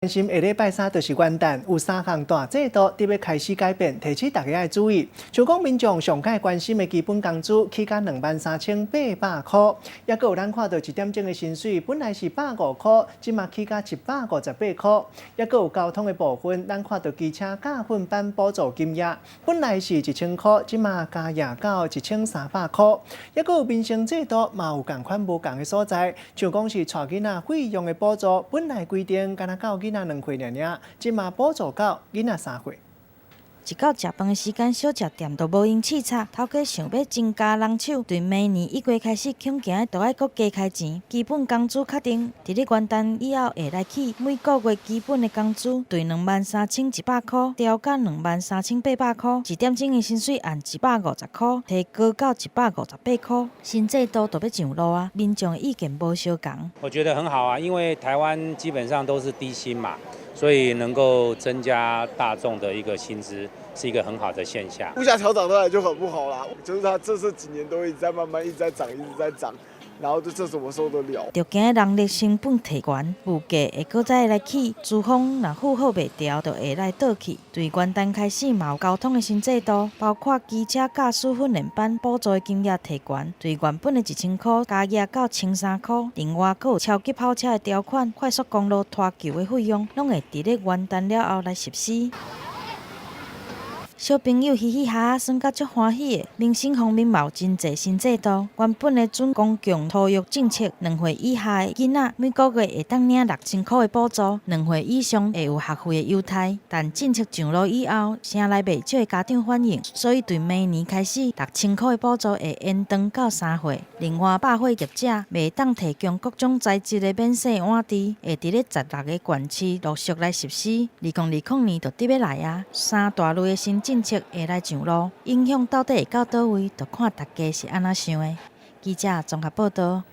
关心下礼拜三就是元旦，有3项大制度特别开始改变，提醒大家要注意。像讲民众上界关心的基本工资起价23800块，也阁有咱看到1点钟的薪水本来是150块，即马起价158块，也阁有交通的部分，咱看到机车加分班补助金额本来是1000块，即马加压到1300块，也阁有民生制度嘛有共款无共的所在，像讲是带囡仔费用的补助，本来规定敢若到囡仔2岁尔，即马补助到囡仔3岁。一到食饭的时间，小食店都无用试插，头家想要增加人手，对明年1月开始恐惊都要搁加开钱。基本工资确定，伫咧元旦以后下来起，每个月基本的工资对23100块调到23800块，1点钟的薪水按150块提高到158块。新制度都要上路啊，民众的意见无相同。我觉得很好啊，因为台湾基本上都是低薪嘛。所以能够增加大众的一个薪资，是一个很好的现象。物价调涨当然就很不好啦，就是它这几年都一直在慢慢一直在涨，然后这怎么受得了？就惊人力成本提悬，物价会搁再来起，资方若负荷袂调，就会来倒去。对元旦开始嘛有交通的新制度，包括机车驾驶训练班补助的金额提悬，对原本的1000块加压到1300块。另外，搁有超级跑车的条款、快速公路拖救的费用，拢会伫咧元旦了后来实施。小朋友嘻嘻哈哈，算甲足欢喜的。民生方面嘛有真侪新制度，原本的准公共托育政策，2岁以下的囡仔每个月会当领6000块的补助，2岁以上会有学费的优待。但政策上路以后，城内袂少的家长反映，所以对明年开始6000块的补助会延长到3岁。另外，百货业者袂当提供各种材质的免洗碗池，会伫咧16个县市陆续来实施。2020年就得要来啊，3大类的新政策会来上路，影响到底会到倒位，就看大家是安怎想的。记者综合报道。